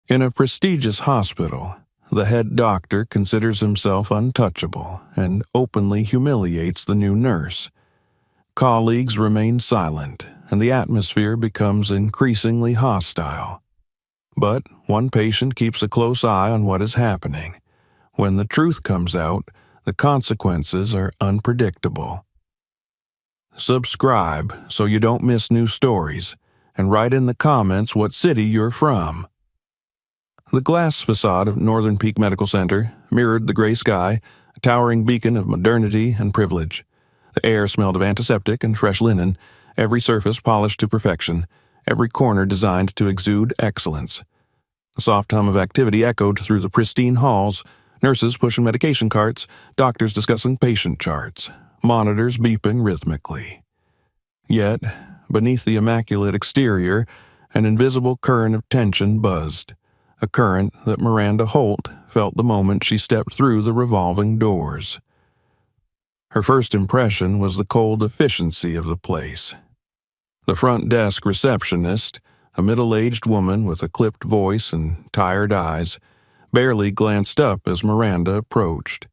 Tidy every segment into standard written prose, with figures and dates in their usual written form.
In a prestigious hospital, the head doctor considers himself untouchable and openly humiliates the new nurse. Colleagues remain silent, and the atmosphere becomes increasingly hostile. But one patient keeps a close eye on what is happening. When the truth comes out, the consequences are unpredictable. Subscribe so you don't miss new stories, and write in the comments what city you're from. The glass facade of Northern Peak Medical Center mirrored the gray sky, a towering beacon of modernity and privilege. The air smelled of antiseptic and fresh linen, every surface polished to perfection, every corner designed to exude excellence. The soft hum of activity echoed through the pristine halls, nurses pushing medication carts, doctors discussing patient charts, monitors beeping rhythmically. Yet, beneath the immaculate exterior, an invisible current of tension buzzed, a current that Miranda Holt felt the moment she stepped through the revolving doors. Her first impression was the cold efficiency of the place. The front desk receptionist, a middle-aged woman with a clipped voice and tired eyes, barely glanced up as Miranda approached.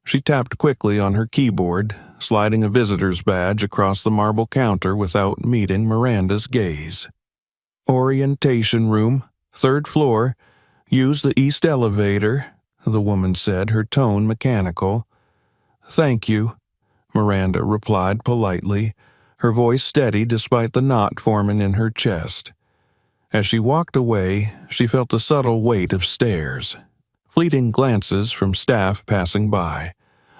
She tapped quickly on her keyboard, sliding a visitor's badge across the marble counter without meeting Miranda's gaze. "Orientation room, 3rd floor. Use the east elevator," the woman said, her tone mechanical. "Thank you," Miranda replied politely, her voice steady despite the knot forming in her chest. As she walked away, she felt the subtle weight of stares, fleeting glances from staff passing by,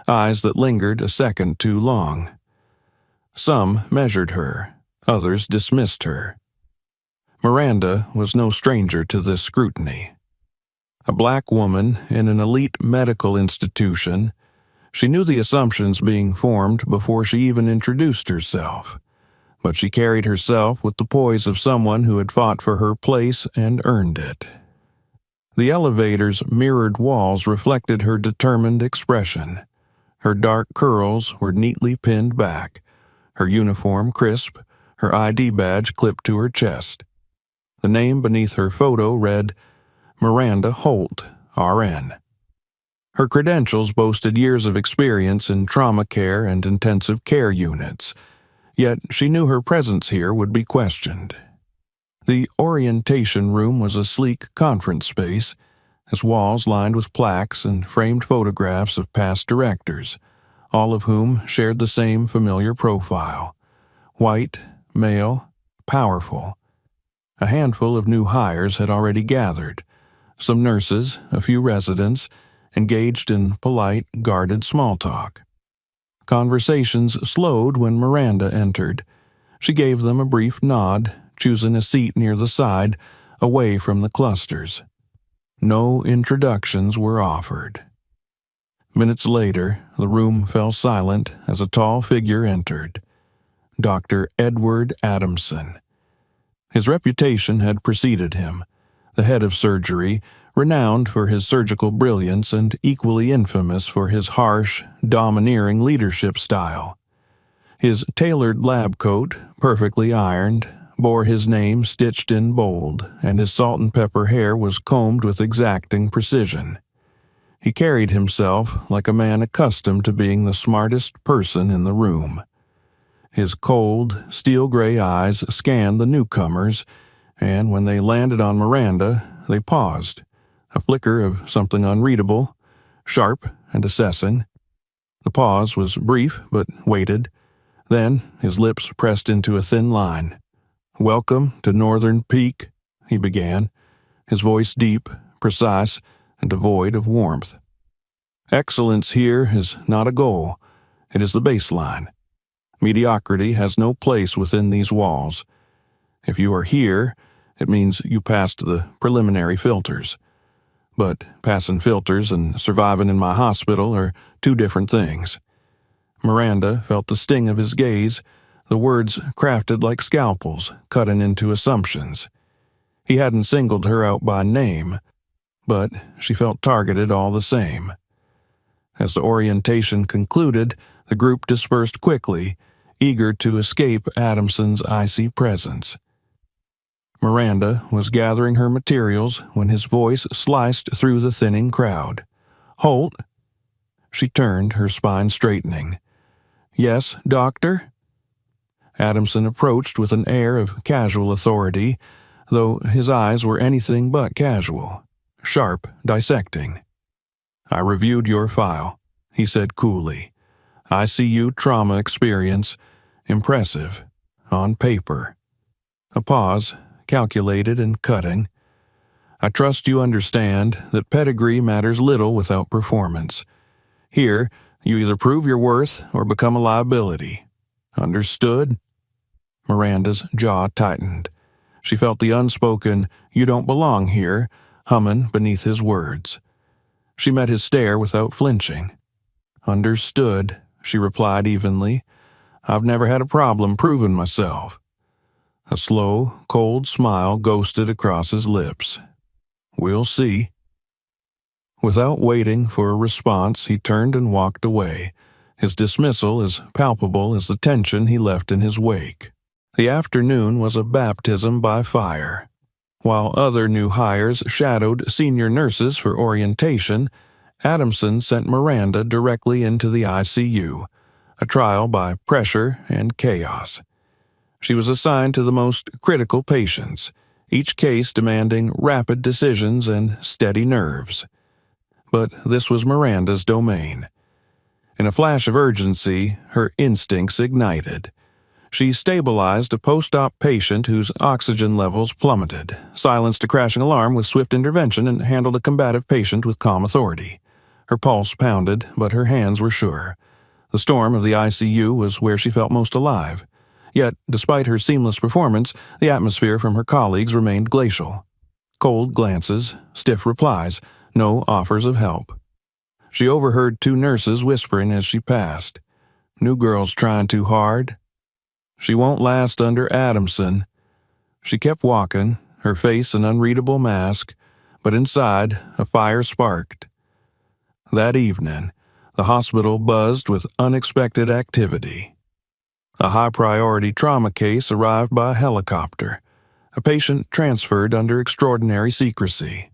eyes that lingered a second too long. Some measured her, others dismissed her. Miranda was no stranger to this scrutiny. A black woman in an elite medical institution, she knew the assumptions being formed before she even introduced herself, but she carried herself with the poise of someone who had fought for her place and earned it. The elevator's mirrored walls reflected her determined expression. Her dark curls were neatly pinned back, her uniform crisp, her ID badge clipped to her chest. The name beneath her photo read, Miranda Holt, RN. Her credentials boasted years of experience in trauma care and intensive care units, yet she knew her presence here would be questioned. The orientation room was a sleek conference space, its walls lined with plaques and framed photographs of past directors, all of whom shared the same familiar profile: white, male, powerful. A handful of new hires had already gathered, some nurses, a few residents, engaged in polite, guarded small talk. Conversations slowed when Miranda entered. She gave them a brief nod, choosing a seat near the side, away from the clusters. No introductions were offered. Minutes later, the room fell silent as a tall figure entered. Dr. Edward Adamson. His reputation had preceded him, the head of surgery, renowned for his surgical brilliance and equally infamous for his harsh, domineering leadership style. His tailored lab coat, perfectly ironed, bore his name stitched in bold, and his salt and pepper hair was combed with exacting precision. He carried himself like a man accustomed to being the smartest person in the room. His cold, steel-gray eyes scanned the newcomers, and when they landed on Miranda, they paused, a flicker of something unreadable, sharp and assessing. The pause was brief but weighted. Then his lips pressed into a thin line. "Welcome to Northern Peak," he began, his voice deep, precise, and devoid of warmth. "Excellence here is not a goal, it is the baseline. Mediocrity has no place within these walls. If you are here, it means you passed the preliminary filters. But passing filters and surviving in my hospital are two different things." Miranda felt the sting of his gaze, the words crafted like scalpels, cutting into assumptions. He hadn't singled her out by name, but she felt targeted all the same. As the orientation concluded, the group dispersed quickly, eager to escape Adamson's icy presence. Miranda was gathering her materials when his voice sliced through the thinning crowd. "Holt?" She turned, her spine straightening. "Yes, doctor?" Adamson approached with an air of casual authority, though his eyes were anything but casual, sharp, dissecting. "I reviewed your file," he said coolly. "ICU trauma experience. Impressive. On paper." A pause, calculated and cutting. "I trust you understand that pedigree matters little without performance. Here, you either prove your worth or become a liability. Understood?" Miranda's jaw tightened. She felt the unspoken, "you don't belong here," humming beneath his words. She met his stare without flinching. "Understood," she replied evenly. "I've never had a problem proving myself." A slow, cold smile ghosted across his lips. "We'll see." Without waiting for a response, he turned and walked away, his dismissal as palpable as the tension he left in his wake. The afternoon was a baptism by fire. While other new hires shadowed senior nurses for orientation, Adamson sent Miranda directly into the ICU, a trial by pressure and chaos. She was assigned to the most critical patients, each case demanding rapid decisions and steady nerves. But this was Miranda's domain. In a flash of urgency, her instincts ignited. She stabilized a post-op patient whose oxygen levels plummeted, silenced a crashing alarm with swift intervention, and handled a combative patient with calm authority. Her pulse pounded, but her hands were sure. The storm of the ICU was where she felt most alive. Yet, despite her seamless performance, the atmosphere from her colleagues remained glacial. Cold glances, stiff replies, no offers of help. She overheard two nurses whispering as she passed. "New girl's trying too hard." "She won't last under Adamson." She kept walking, her face an unreadable mask, but inside a fire sparked. That evening, the hospital buzzed with unexpected activity. A high-priority trauma case arrived by helicopter, a patient transferred under extraordinary secrecy.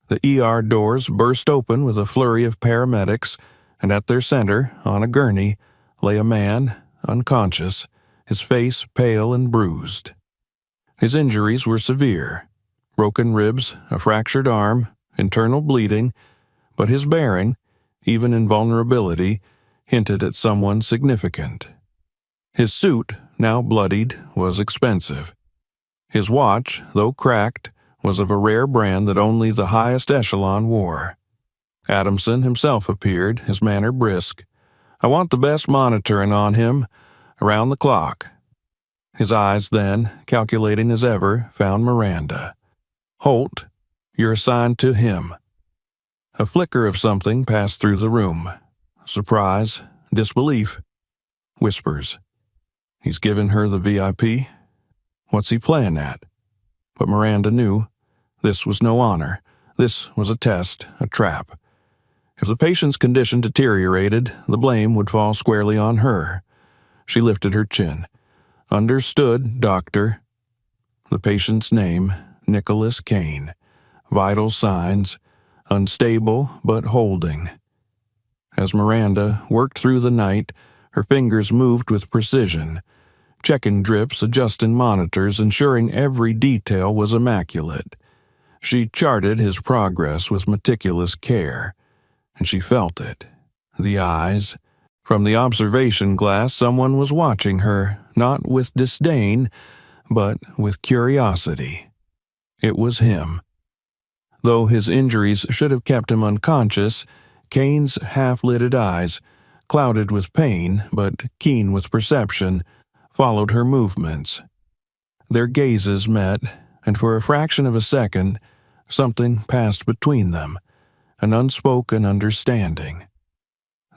The ER doors burst open with a flurry of paramedics, and at their center, on a gurney, lay a man, unconscious, his face pale and bruised. His injuries were severe: broken ribs, a fractured arm, internal bleeding, but his bearing, even in vulnerability, hinted at someone significant. His suit, now bloodied, was expensive. His watch, though cracked, was of a rare brand that only the highest echelon wore. Adamson himself appeared, his manner brisk. "I want the best monitoring on him, around the clock." His eyes then, calculating as ever, found Miranda. "Holt, you're assigned to him." A flicker of something passed through the room. Surprise, disbelief, whispers. "He's given her the VIP? What's he playing at?" But Miranda knew. This was no honor. This was a test, a trap. If the patient's condition deteriorated, the blame would fall squarely on her. She lifted her chin. "Understood, doctor." The patient's name, Nicholas Kane. Vital signs, unstable but holding. As Miranda worked through the night, her fingers moved with precision, checking drips, adjusting monitors, ensuring every detail was immaculate. She charted his progress with meticulous care, and she felt it. The eyes. From the observation glass, someone was watching her, not with disdain, but with curiosity. It was him. Though his injuries should have kept him unconscious, Kane's half-lidded eyes, clouded with pain but keen with perception, followed her movements. Their gazes met, and for a fraction of a second, something passed between them, an unspoken understanding.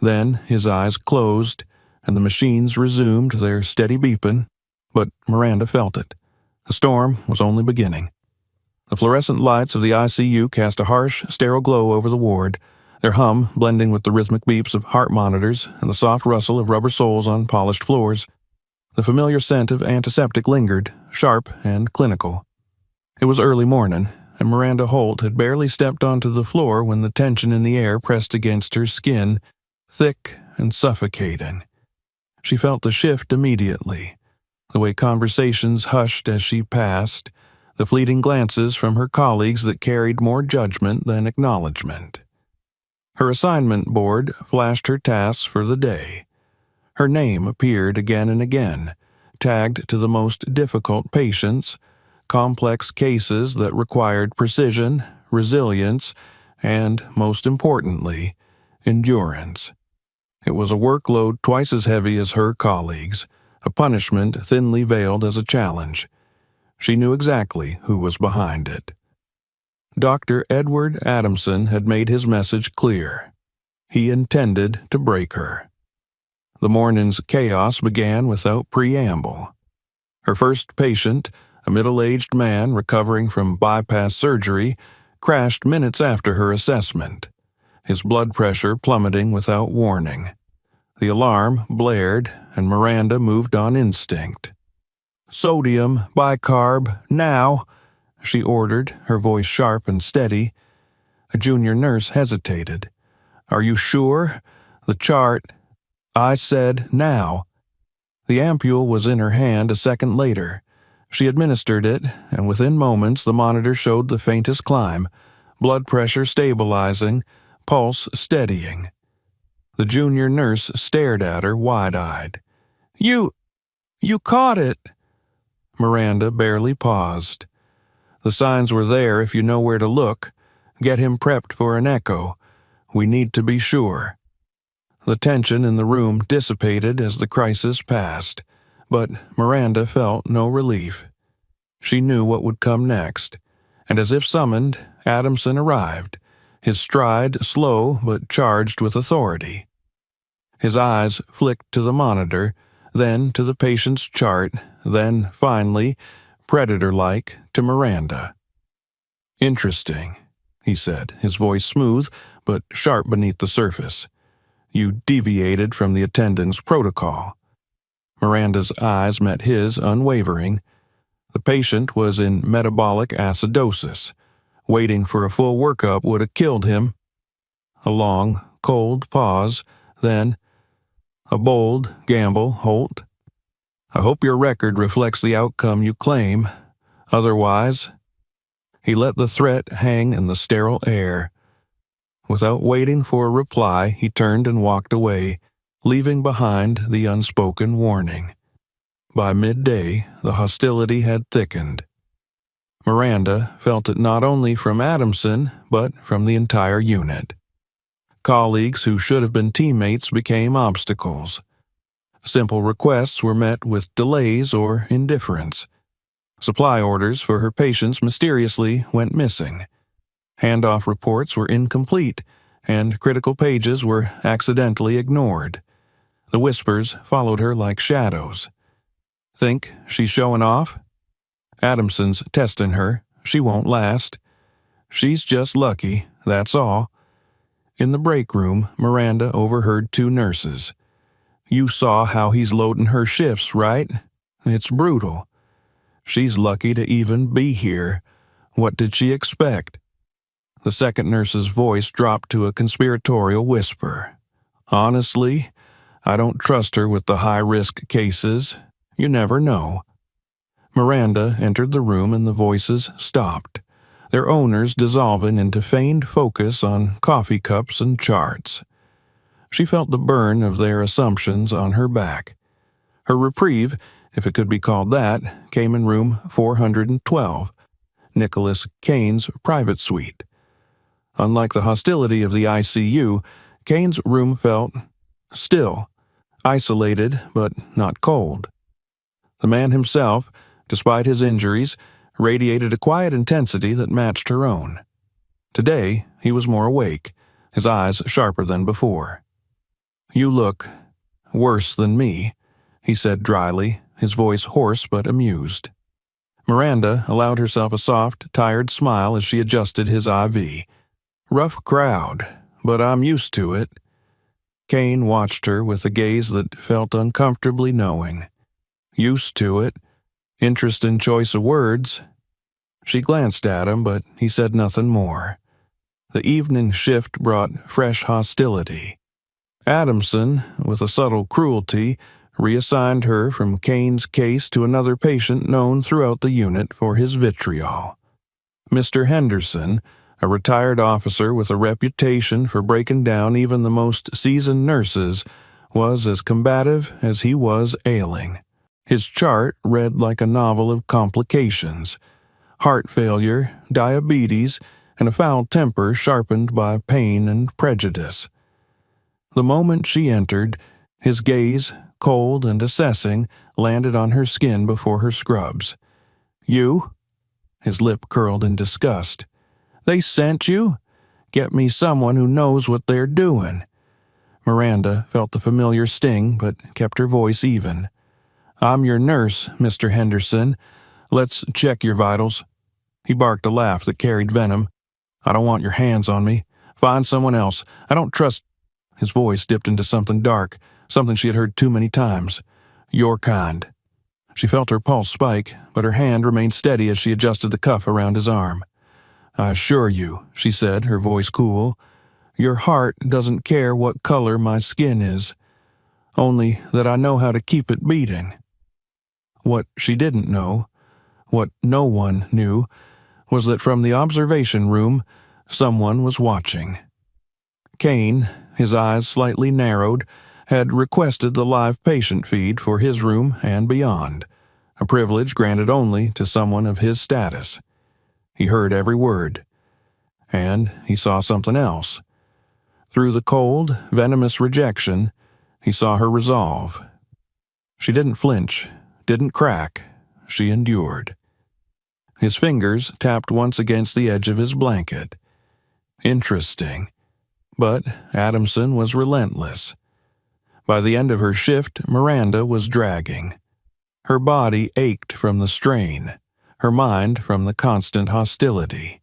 Then his eyes closed, and the machines resumed their steady beeping, but Miranda felt it. The storm was only beginning. The fluorescent lights of the ICU cast a harsh, sterile glow over the ward, their hum blending with the rhythmic beeps of heart monitors and the soft rustle of rubber soles on polished floors. The familiar scent of antiseptic lingered, sharp and clinical. It was early morning, and Miranda Holt had barely stepped onto the floor when the tension in the air pressed against her skin, thick and suffocating. She felt the shift immediately, the way conversations hushed as she passed, the fleeting glances from her colleagues that carried more judgment than acknowledgement. Her assignment board flashed her tasks for the day. Her name appeared again and again, tagged to the most difficult patients, complex cases that required precision, resilience, and, most importantly, endurance. It was a workload twice as heavy as her colleagues, a punishment thinly veiled as a challenge. She knew exactly who was behind it. Dr. Edward Adamson had made his message clear. He intended to break her. The morning's chaos began without preamble. Her first patient, a middle-aged man recovering from bypass surgery, crashed minutes after her assessment, his blood pressure plummeting without warning. The alarm blared, and Miranda moved on instinct. "Sodium, bicarb, now," she ordered, her voice sharp and steady. A junior nurse hesitated. "Are you sure? The chart—" "I said now." The ampule was in her hand a second later. She administered it, and within moments the monitor showed the faintest climb, blood pressure stabilizing, pulse steadying. The junior nurse stared at her wide-eyed. You caught it!" Miranda barely paused. "The signs were there if you know where to look. Get him prepped for an echo. We need to be sure." The tension in the room dissipated as the crisis passed, but Miranda felt no relief. She knew what would come next, and as if summoned, Adamson arrived, his stride slow but charged with authority. His eyes flicked to the monitor, then to the patient's chart, then, finally, predator-like, to Miranda. "Interesting," he said, his voice smooth but sharp beneath the surface. "You deviated from the attendance protocol." Miranda's eyes met his unwavering. The patient was in metabolic acidosis. Waiting for a full workup would have killed him. A long, cold pause, then, "A bold gamble, Holt. I hope your record reflects the outcome you claim. Otherwise—" He let the threat hang in the sterile air. Without waiting for a reply, he turned and walked away, leaving behind the unspoken warning. By midday, the hostility had thickened. Miranda felt it not only from Adamson, but from the entire unit. Colleagues who should have been teammates became obstacles. Simple requests were met with delays or indifference. Supply orders for her patients mysteriously went missing. Handoff reports were incomplete, and critical pages were accidentally ignored. The whispers followed her like shadows. "Think she's showing off? Adamson's testing her. She won't last. She's just lucky, that's all." In the break room, Miranda overheard two nurses. "You saw how he's loading her shifts, right? It's brutal. She's lucky to even be here. What did she expect?" The second nurse's voice dropped to a conspiratorial whisper. "Honestly, I don't trust her with the high-risk cases. You never know." Miranda entered the room and the voices stopped, their owners dissolving into feigned focus on coffee cups and charts. She felt the burn of their assumptions on her back. Her reprieve, if it could be called that, came in room 412, Nicholas Kane's private suite. Unlike the hostility of the ICU, Kane's room felt still, isolated but not cold. The man himself, despite his injuries, radiated a quiet intensity that matched her own. Today, he was more awake, his eyes sharper than before. "You look worse than me," he said dryly, his voice hoarse but amused. Miranda allowed herself a soft, tired smile as she adjusted his IV. "Rough crowd, but I'm used to it." Kane watched her with a gaze that felt uncomfortably knowing. "Used to it? Interesting choice of words." She glanced at him, but he said nothing more. The evening shift brought fresh hostility. Adamson, with a subtle cruelty, reassigned her from Kane's case to another patient known throughout the unit for his vitriol. Mr. Henderson, a retired officer with a reputation for breaking down even the most seasoned nurses, was as combative as he was ailing. His chart read like a novel of complications: heart failure, diabetes, and a foul temper sharpened by pain and prejudice. The moment she entered, his gaze, cold and assessing, landed on her skin before her scrubs. "You?" His lip curled in disgust. "They sent you? Get me someone who knows what they're doing." Miranda felt the familiar sting, but kept her voice even. "I'm your nurse, Mr. Henderson. Let's check your vitals." He barked a laugh that carried venom. "I don't want your hands on me. Find someone else. I don't trust—" His voice dipped into something dark, something she had heard too many times. "Your kind." She felt her pulse spike, but her hand remained steady as she adjusted the cuff around his arm. "I assure you," she said, her voice cool, "your heart doesn't care what color my skin is, only that I know how to keep it beating." What she didn't know, what no one knew, was that from the observation room, someone was watching. Kane, his eyes slightly narrowed, had requested the live patient feed for his room and beyond, a privilege granted only to someone of his status. He heard every word. And he saw something else. Through the cold, venomous rejection, he saw her resolve. She didn't flinch, didn't crack. She endured. His fingers tapped once against the edge of his blanket. Interesting. But Adamson was relentless. By the end of her shift, Miranda was dragging. Her body ached from the strain, her mind from the constant hostility.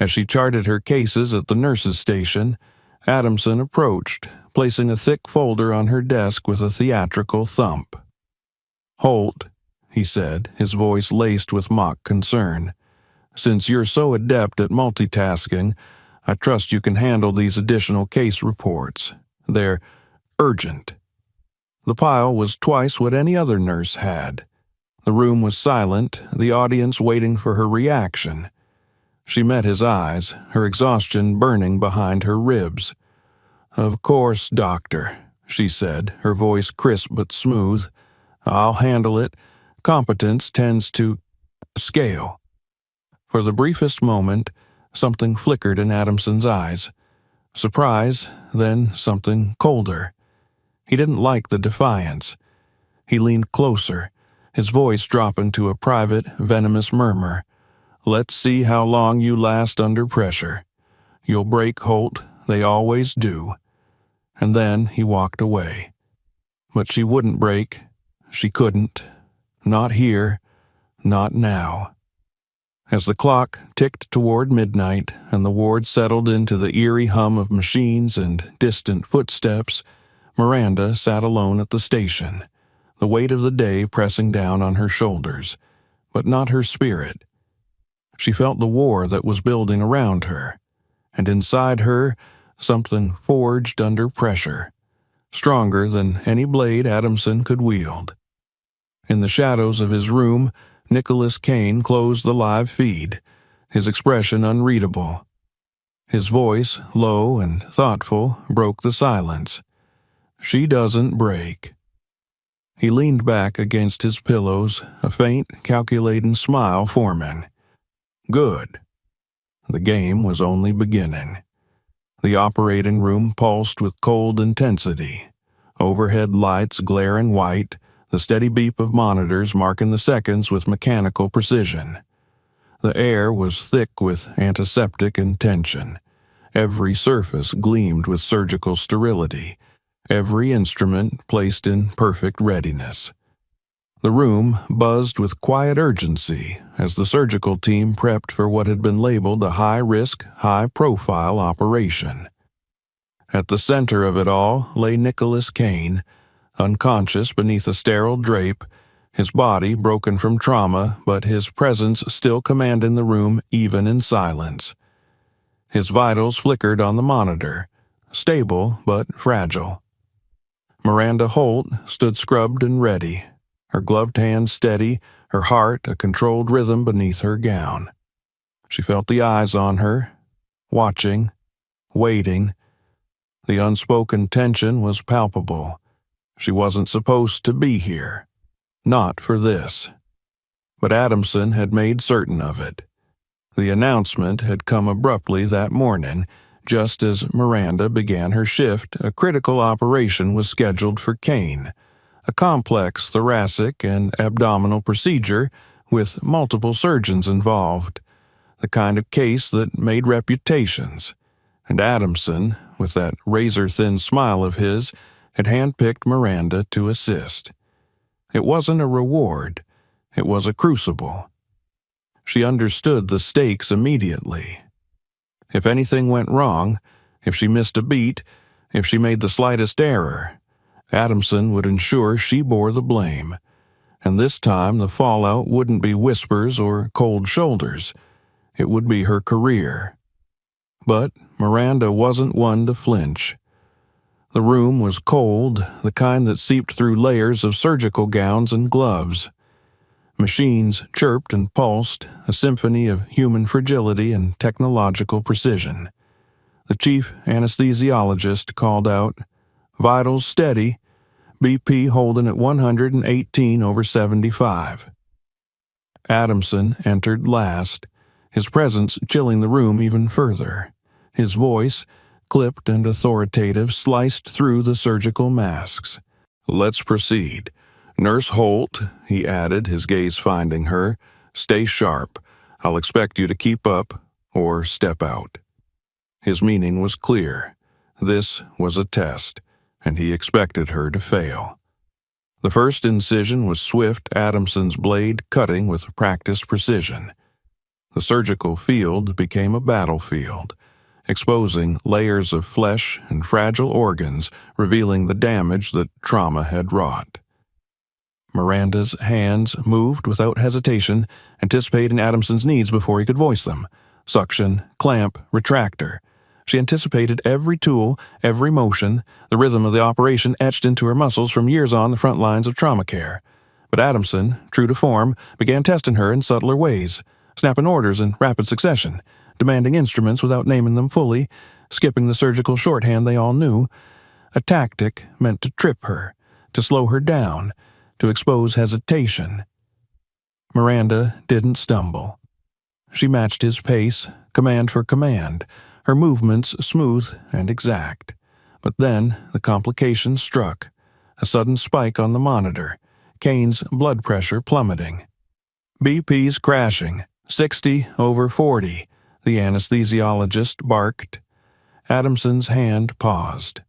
As she charted her cases at the nurse's station, Adamson approached, placing a thick folder on her desk with a theatrical thump. "Holt," he said, his voice laced with mock concern, "since you're so adept at multitasking, I trust you can handle these additional case reports. They're urgent." The pile was twice what any other nurse had. The room was silent, the audience waiting for her reaction. She met his eyes, her exhaustion burning behind her ribs. "Of course, doctor," she said, her voice crisp but smooth. "I'll handle it. Competence tends to scale." For the briefest moment, something flickered in Adamson's eyes. Surprise, then something colder. He didn't like the defiance. He leaned closer, his voice dropping to a private, venomous murmur. "Let's see how long you last under pressure. You'll break, Holt. They always do." And then he walked away. But she wouldn't break. She couldn't. Not here. Not now. As the clock ticked toward midnight and the ward settled into the eerie hum of machines and distant footsteps, Miranda sat alone at the station, the weight of the day pressing down on her shoulders, but not her spirit. She felt the war that was building around her, and inside her, something forged under pressure, stronger than any blade Adamson could wield. In the shadows of his room, Nicholas Kane closed the live feed, his expression unreadable. His voice, low and thoughtful, broke the silence. "She doesn't break." He leaned back against his pillows, a faint, calculating smile forming. Good. The game was only beginning. The operating room pulsed with cold intensity. Overhead lights glaring white, the steady beep of monitors marking the seconds with mechanical precision. The air was thick with antiseptic intention. Every surface gleamed with surgical sterility, every instrument placed in perfect readiness. The room buzzed with quiet urgency as the surgical team prepped for what had been labeled a high-risk, high-profile operation. At the center of it all lay Nicholas Kane, unconscious beneath a sterile drape, his body broken from trauma, but his presence still commanding the room even in silence. His vitals flickered on the monitor, stable but fragile. Miranda Holt stood scrubbed and ready, her gloved hands steady, her heart a controlled rhythm beneath her gown. She felt the eyes on her, watching, waiting. The unspoken tension was palpable. She wasn't supposed to be here. Not for this. But Adamson had made certain of it. The announcement had come abruptly that morning. Just as Miranda began her shift, a critical operation was scheduled for Kane, a complex thoracic and abdominal procedure with multiple surgeons involved, the kind of case that made reputations. And Adamson, with that razor-thin smile of his, had handpicked Miranda to assist. It wasn't a reward. It was a crucible. She understood the stakes immediately. If anything went wrong, if she missed a beat, if she made the slightest error, Adamson would ensure she bore the blame. And this time the fallout wouldn't be whispers or cold shoulders. It would be her career. But Miranda wasn't one to flinch. The room was cold, the kind that seeped through layers of surgical gowns and gloves. Machines chirped and pulsed, a symphony of human fragility and technological precision. The chief anesthesiologist called out, "Vitals steady, BP holding at 118/75. Adamson entered last, his presence chilling the room even further. His voice, clipped and authoritative, sliced through the surgical masks. "Let's proceed. Nurse Holt," he added, his gaze finding her, "stay sharp. I'll expect you to keep up or step out." His meaning was clear. This was a test, and he expected her to fail. The first incision was swift, Adamson's blade cutting with practiced precision. The surgical field became a battlefield, exposing layers of flesh and fragile organs, revealing the damage that trauma had wrought. Miranda's hands moved without hesitation, anticipating Adamson's needs before he could voice them. Suction, clamp, retractor. She anticipated every tool, every motion, the rhythm of the operation etched into her muscles from years on the front lines of trauma care. But Adamson, true to form, began testing her in subtler ways, snapping orders in rapid succession, demanding instruments without naming them fully, skipping the surgical shorthand they all knew, a tactic meant to trip her, to slow her down, to expose hesitation. Miranda didn't stumble. She matched his pace, command for command, her movements smooth and exact. But then the complication struck, a sudden spike on the monitor, Kane's blood pressure plummeting. "BP's crashing, 60/40, the anesthesiologist barked. Adamson's hand paused.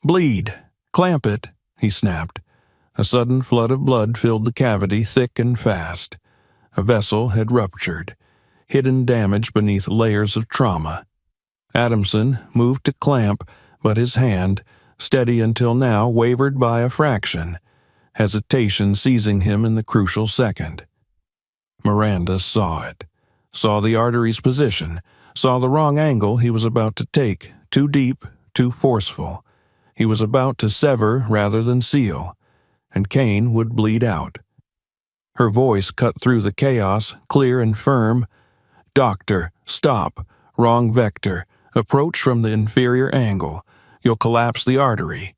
"Bleed! Clamp it!" he snapped. A sudden flood of blood filled the cavity thick and fast. A vessel had ruptured, hidden damage beneath layers of trauma. Adamson moved to clamp, but his hand, steady until now, wavered by a fraction, hesitation seizing him in the crucial second. Miranda saw it, saw the artery's position, saw the wrong angle he was about to take, too deep, too forceful. He was about to sever rather than seal, and Kane would bleed out. Her voice cut through the chaos, clear and firm. "Doctor, stop. Wrong vector. Approach from the inferior angle. You'll collapse the artery."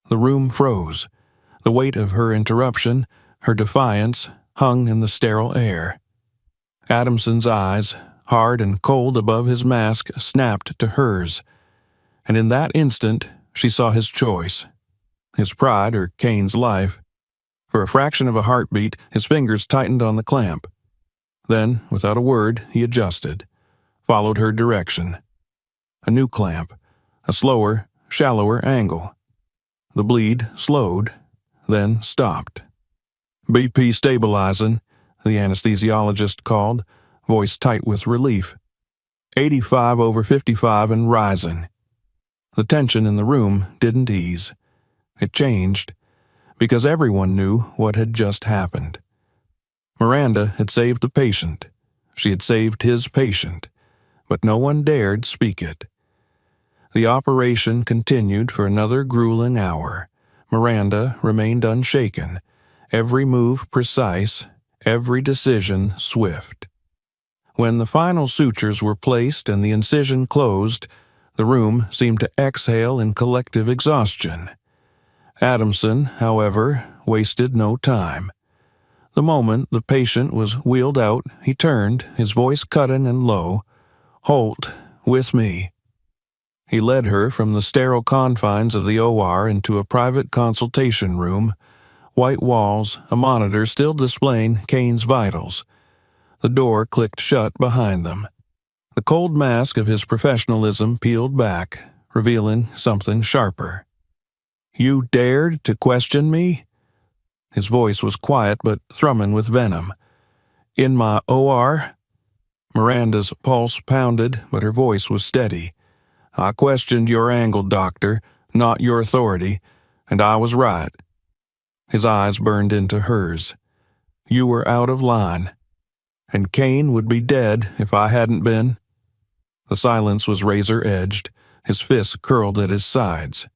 The room froze. The weight of her interruption, her defiance, hung in the sterile air. Adamson's eyes, hard and cold above his mask, snapped to hers. And in that instant, she saw his choice. His pride or Kane's life. For a fraction of a heartbeat, his fingers tightened on the clamp. Then, without a word, he adjusted, followed her direction. A new clamp, a slower, shallower angle. The bleed slowed, then stopped. "BP stabilizing," the anesthesiologist called, voice tight with relief. 85/55 and rising. The tension in the room didn't ease. It changed, because everyone knew what had just happened. Miranda had saved the patient. She had saved his patient, but no one dared speak it. The operation continued for another grueling hour. Miranda remained unshaken, every move precise, every decision swift. When the final sutures were placed and the incision closed, the room seemed to exhale in collective exhaustion. Adamson, however, wasted no time. The moment the patient was wheeled out, he turned, his voice cutting and low. "Holt, with me." He led her from the sterile confines of the OR into a private consultation room, white walls, a monitor still displaying Kane's vitals. The door clicked shut behind them. The cold mask of his professionalism peeled back, revealing something sharper. "You dared to question me?" His voice was quiet but thrumming with venom. "In my OR?" Miranda's pulse pounded, but her voice was steady. "I questioned your angle, doctor, not your authority, and I was right." His eyes burned into hers. "You were out of line, and Kane would be dead if I hadn't been." The silence was razor-edged, his fists curled at his sides.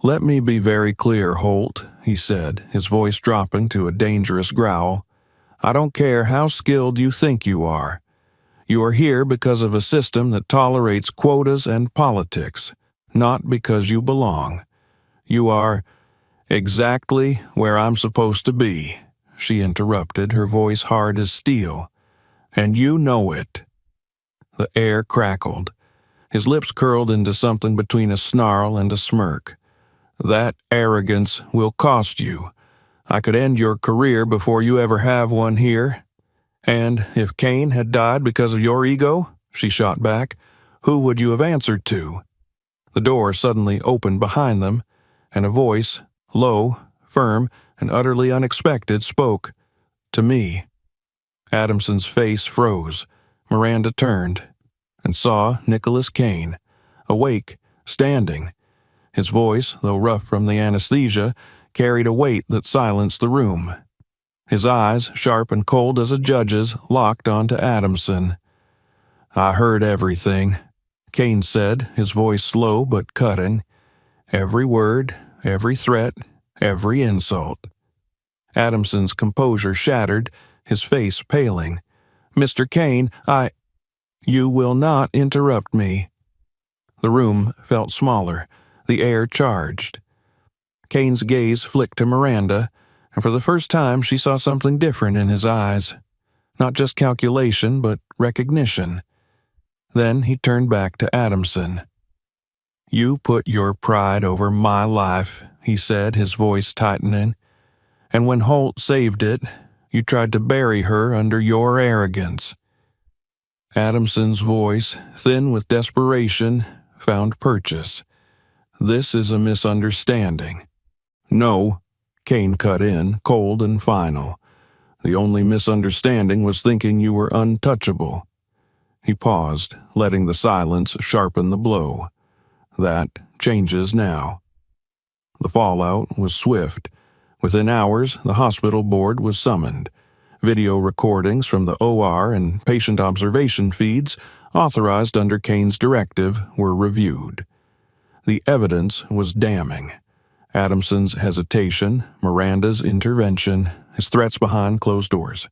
"Let me be very clear, Holt," he said, his voice dropping to a dangerous growl. "I don't care how skilled you think you are. You are here because of a system that tolerates quotas and politics, not because you belong. You are exactly where I'm supposed to be," she interrupted, her voice hard as steel. "And you know it." The air crackled. His lips curled into something between a snarl and a smirk. "That arrogance will cost you. I could end your career before you ever have one here. And if Kane had died because of your ego," she shot back, "who would you have answered to?" The door suddenly opened behind them, and a voice, low, firm, and utterly unexpected, spoke. "To me." Adamson's face froze. Miranda turned and saw Nicholas Kane, awake, standing. His voice, though rough from the anesthesia, carried a weight that silenced the room. His eyes, sharp and cold as a judge's, locked onto Adamson. "I heard everything," Kane said, his voice slow but cutting. "Every word, every threat, every insult." Adamson's composure shattered, his face paling. "Mr. Kane, You will not interrupt me." The room felt smaller, the air charged. Kane's gaze flicked to Miranda, and for the first time she saw something different in his eyes. Not just calculation, but recognition. Then he turned back to Adamson. "You put your pride over my life," he said, his voice tightening. "And when Holt saved it, you tried to bury her under your arrogance." Adamson's voice, thin with desperation, found purchase. "This is a misunderstanding." "No," Kane cut in, cold and final. "The only misunderstanding was thinking you were untouchable." He paused, letting the silence sharpen the blow. "That changes now." The fallout was swift. Within hours, the hospital board was summoned. Video recordings from the OR and patient observation feeds, authorized under Kane's directive, were reviewed. The evidence was damning. Adamson's hesitation, Miranda's intervention, his threats behind closed doors.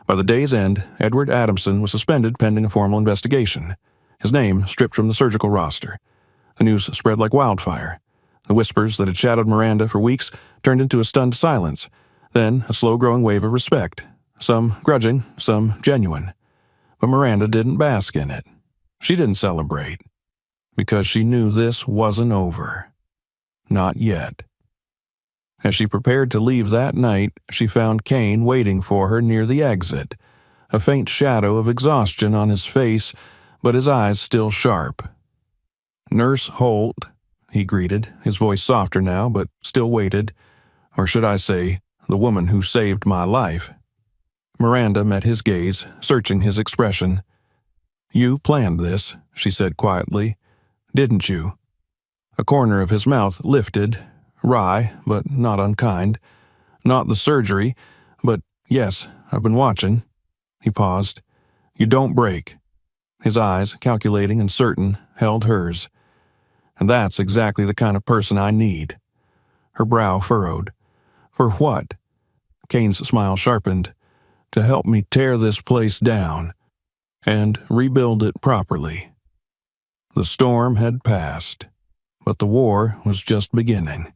By the day's end, Edward Adamson was suspended pending a formal investigation. His name stripped from the surgical roster. The news spread like wildfire. The whispers that had shadowed Miranda for weeks turned into a stunned silence, then a slow-growing wave of respect, some grudging, some genuine. But Miranda didn't bask in it. She didn't celebrate, because she knew this wasn't over. Not yet. As she prepared to leave that night, she found Kane waiting for her near the exit, a faint shadow of exhaustion on his face, but his eyes still sharp. "Nurse Holt," he greeted, his voice softer now, but still weighted. "Or should I say, the woman who saved my life." Miranda met his gaze, searching his expression. "You planned this," she said quietly. "Didn't you?" A corner of his mouth lifted, wry but not unkind. "Not the surgery, but yes, I've been watching." He paused. "You don't break." His eyes, calculating and certain, held hers. "And that's exactly the kind of person I need." Her brow furrowed. "For what?" Kane's smile sharpened. "To help me tear this place down and rebuild it properly." The storm had passed, but the war was just beginning.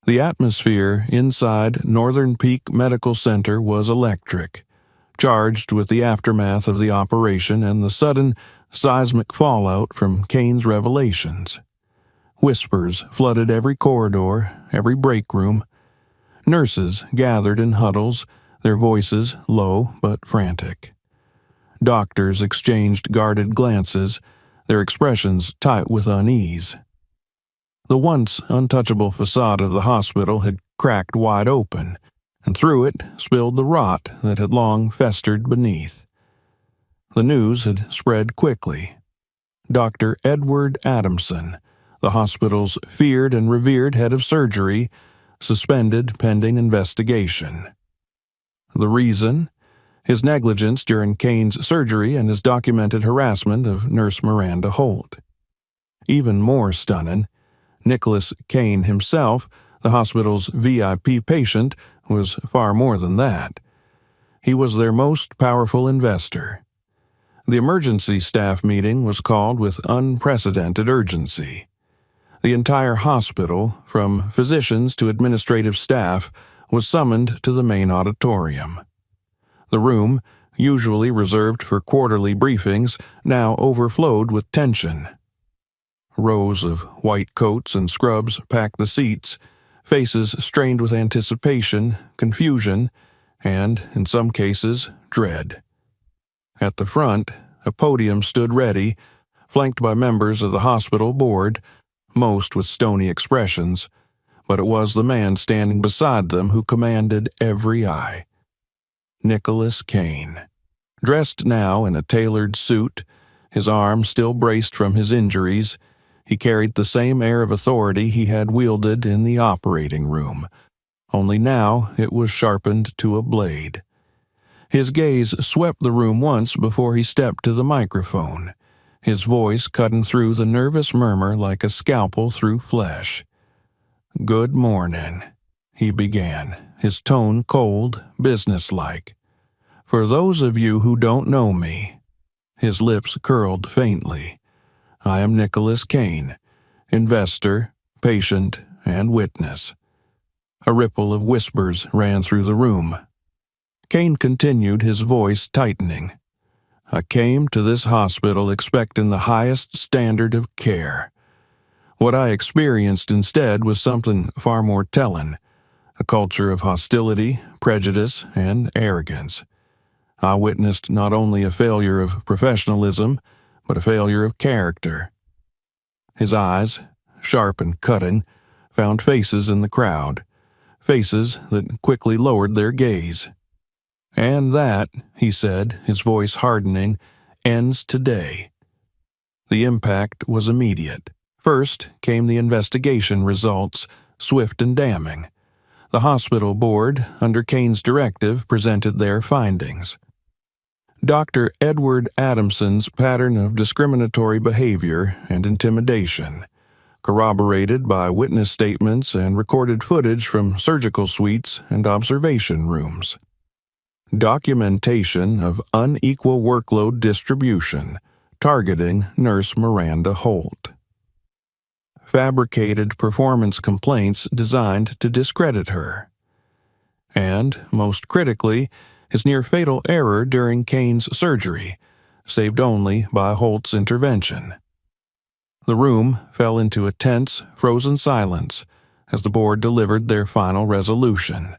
The atmosphere inside Northern Peak Medical Center was electric, charged with the aftermath of the operation and the sudden, seismic fallout from Kane's revelations. Whispers flooded every corridor, every break room. Nurses gathered in huddles, their voices low but frantic. Doctors exchanged guarded glances, their expressions tight with unease. The once untouchable facade of the hospital had cracked wide open, and through it spilled the rot that had long festered beneath. The news had spread quickly. Dr. Edward Adamson, the hospital's feared and revered head of surgery, suspended pending investigation. The reason? His negligence during Kane's surgery and his documented harassment of Nurse Miranda Holt. Even more stunning, Nicholas Kane himself, the hospital's VIP patient, was far more than that. He was their most powerful investor. The emergency staff meeting was called with unprecedented urgency. The entire hospital, from physicians to administrative staff, was summoned to the main auditorium. The room, usually reserved for quarterly briefings, now overflowed with tension. Rows of white coats and scrubs packed the seats, faces strained with anticipation, confusion, and, in some cases, dread. At the front, a podium stood ready, flanked by members of the hospital board, most with stony expressions, but it was the man standing beside them who commanded every eye. Nicholas Kane. Dressed now in a tailored suit, his arm still braced from his injuries, he carried the same air of authority he had wielded in the operating room, only now it was sharpened to a blade. His gaze swept the room once before he stepped to the microphone, his voice cutting through the nervous murmur like a scalpel through flesh. "Good morning," he began, his tone cold, businesslike. "For those of you who don't know me," his lips curled faintly, "I am Nicholas Kane, investor, patient, and witness." A ripple of whispers ran through the room. Kane continued, his voice tightening. "I came to this hospital expecting the highest standard of care. What I experienced instead was something far more telling, a culture of hostility, prejudice, and arrogance. I witnessed not only a failure of professionalism, but a failure of character." His eyes, sharp and cutting, found faces in the crowd, faces that quickly lowered their gaze. "And that," he said, his voice hardening, "ends today." The impact was immediate. First came the investigation results, swift and damning. The hospital board, under Kane's directive, presented their findings. Dr. Edward Adamson's pattern of discriminatory behavior and intimidation, corroborated by witness statements and recorded footage from surgical suites and observation rooms. Documentation of unequal workload distribution, targeting Nurse Miranda Holt. Fabricated performance complaints designed to discredit her. And, most critically, his near-fatal error during Kane's surgery, saved only by Holt's intervention. The room fell into a tense, frozen silence as the board delivered their final resolution.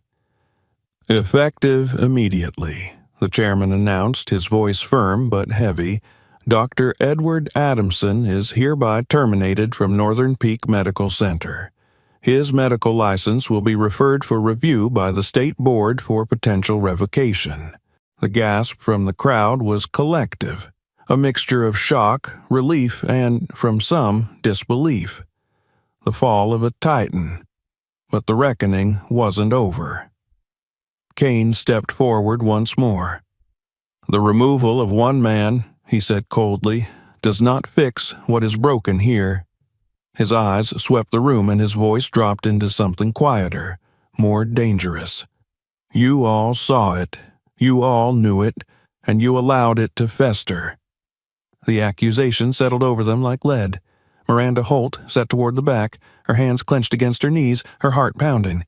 "Effective immediately," the chairman announced, his voice firm but heavy, "Dr. Edward Adamson is hereby terminated from Northern Peak Medical Center. His medical license will be referred for review by the state board for potential revocation." The gasp from the crowd was collective, a mixture of shock, relief, and, from some, disbelief. The fall of a titan, But the reckoning wasn't over. Kane stepped forward once more. "The removal of one man," he said coldly, "does not fix what is broken here." His eyes swept the room and his voice dropped into something quieter, more dangerous. "You all saw it. You all knew it, and you allowed it to fester." The accusation settled over them like lead. Miranda Holt sat toward the back, her hands clenched against her knees, her heart pounding.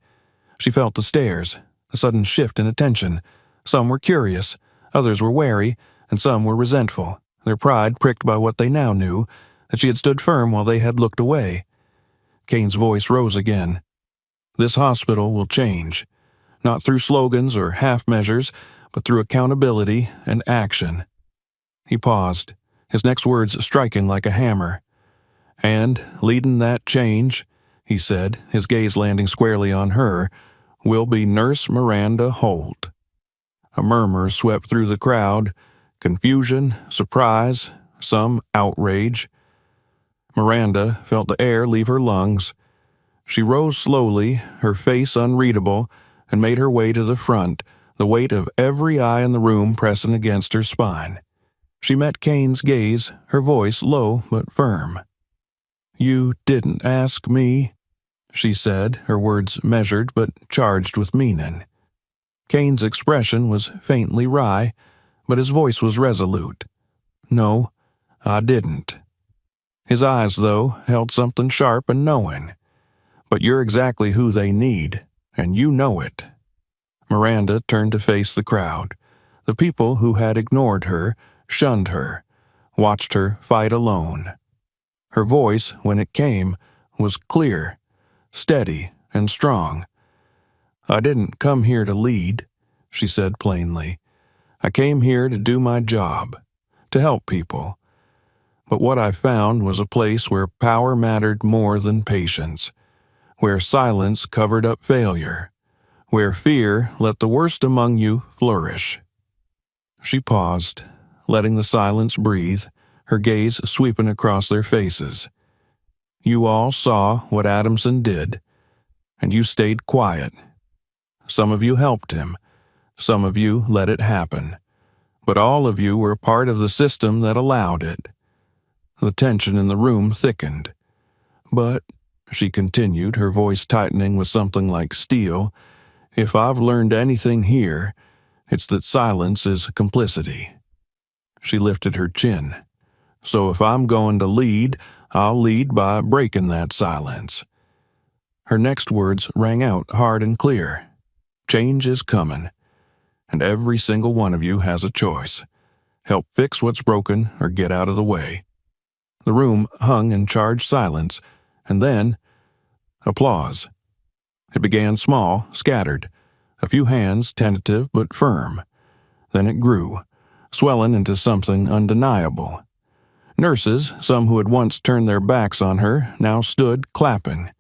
She felt the stares, a sudden shift in attention. Some were curious, others were wary, and some were resentful, their pride pricked by what they now knew, that she had stood firm while they had looked away. Kane's voice rose again. "This hospital will change, not through slogans or half-measures, but through accountability and action." He paused, his next words striking like a hammer. "And, leading that change," he said, his gaze landing squarely on her, "will be Nurse Miranda Holt." A murmur swept through the crowd, confusion, surprise, some outrage. Miranda felt the air leave her lungs. She rose slowly, her face unreadable, and made her way to the front, the weight of every eye in the room pressing against her spine. She met Kane's gaze, her voice low but firm. "You didn't ask me," she said, her words measured but charged with meaning. Kane's expression was faintly wry, but his voice was resolute. "No, I didn't." His eyes, though, held something sharp and knowing. "But you're exactly who they need, and you know it." Miranda turned to face the crowd. The people who had ignored her, shunned her, watched her fight alone. Her voice, when it came, was clear, steady, and strong. "I didn't come here to lead," she said plainly. "I came here to do my job, to help people. But what I found was a place where power mattered more than patience, where silence covered up failure, where fear let the worst among you flourish." She paused, letting the silence breathe, her gaze sweeping across their faces. "You all saw what Adamson did, and you stayed quiet. Some of you helped him, some of you let it happen, but all of you were part of the system that allowed it." The tension in the room thickened. "But," she continued, her voice tightening with something like steel, "if I've learned anything here, it's that silence is complicity." She lifted her chin. "So if I'm going to lead, I'll lead by breaking that silence." Her next words rang out hard and clear. "Change is coming, and every single one of you has a choice. Help fix what's broken or get out of the way." The room hung in charged silence, and then applause. It began small, scattered, a few hands tentative but firm. Then it grew, swelling into something undeniable. Nurses, some who had once turned their backs on her, now stood clapping.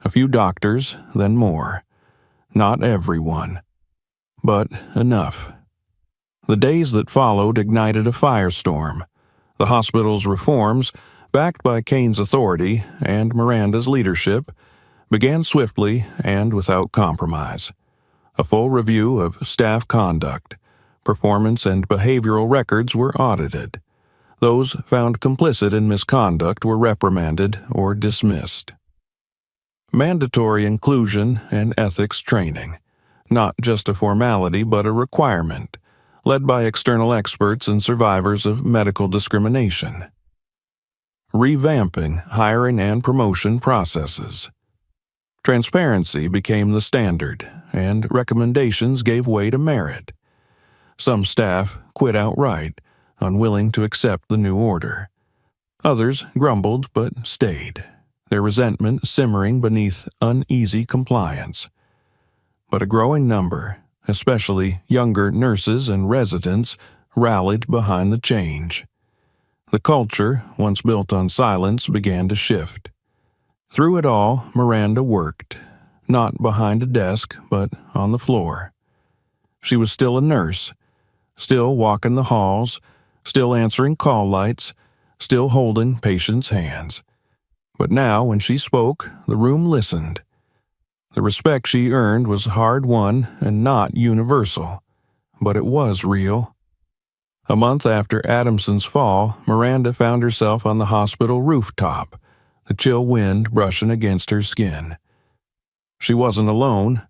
A few doctors, then more. Not everyone, but enough. The days that followed ignited a firestorm. The hospital's reforms, backed by Kane's authority and Miranda's leadership, began swiftly and without compromise. A full review of staff conduct, performance, and behavioral records were audited. Those found complicit in misconduct were reprimanded or dismissed. Mandatory inclusion and ethics training, not just a formality but a requirement, led by external experts and survivors of medical discrimination. Revamping hiring and promotion processes. Transparency became the standard, and recommendations gave way to merit. Some staff quit outright, unwilling to accept the new order. Others grumbled but stayed, their resentment simmering beneath uneasy compliance. But a growing number, especially younger nurses and residents, rallied behind the change. The culture, once built on silence, began to shift. Through it all, Miranda worked, not behind a desk, but on the floor. She was still a nurse, still walking the halls, still answering call lights, still holding patients' hands. But now, when she spoke, the room listened. The respect she earned was hard-won and not universal, but it was real. A month after Adamson's fall, Miranda found herself on the hospital rooftop, the chill wind brushing against her skin. She wasn't alone.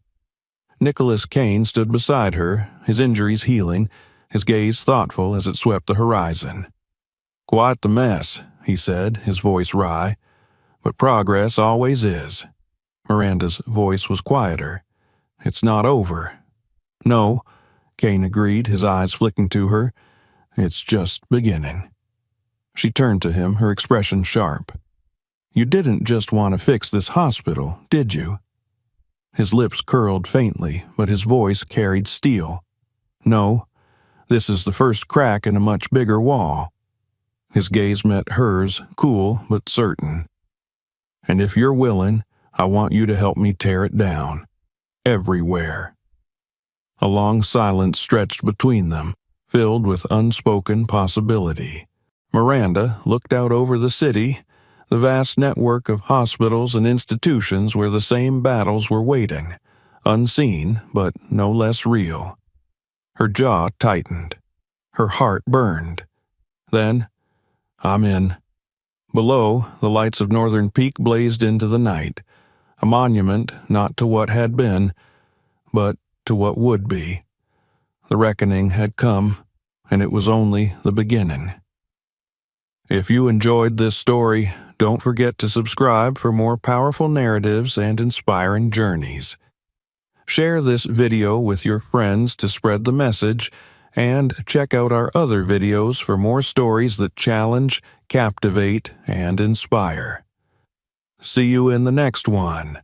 Nicholas Kane stood beside her, his injuries healing, his gaze thoughtful as it swept the horizon. "Quite the mess," he said, his voice wry. "But progress always is." Miranda's voice was quieter. "It's not over." "No," Kane agreed, his eyes flicking to her. "It's just beginning." She turned to him, her expression sharp. "You didn't just want to fix this hospital, did you?" His lips curled faintly, but his voice carried steel. "No, this is the first crack in a much bigger wall." His gaze met hers, cool but certain. "And if you're willing, I want you to help me tear it down. Everywhere." A long silence stretched between them, filled with unspoken possibility. Miranda looked out over the city, the vast network of hospitals and institutions where the same battles were waiting, unseen but no less real. Her jaw tightened. Her heart burned. Then, "I'm in." Below, the lights of Northern Peak blazed into the night, a monument not to what had been, but to what would be. The reckoning had come, and it was only the beginning. If you enjoyed this story, don't forget to subscribe for more powerful narratives and inspiring journeys. Share this video with your friends to spread the message, and check out our other videos for more stories that challenge, captivate, and inspire. See you in the next one.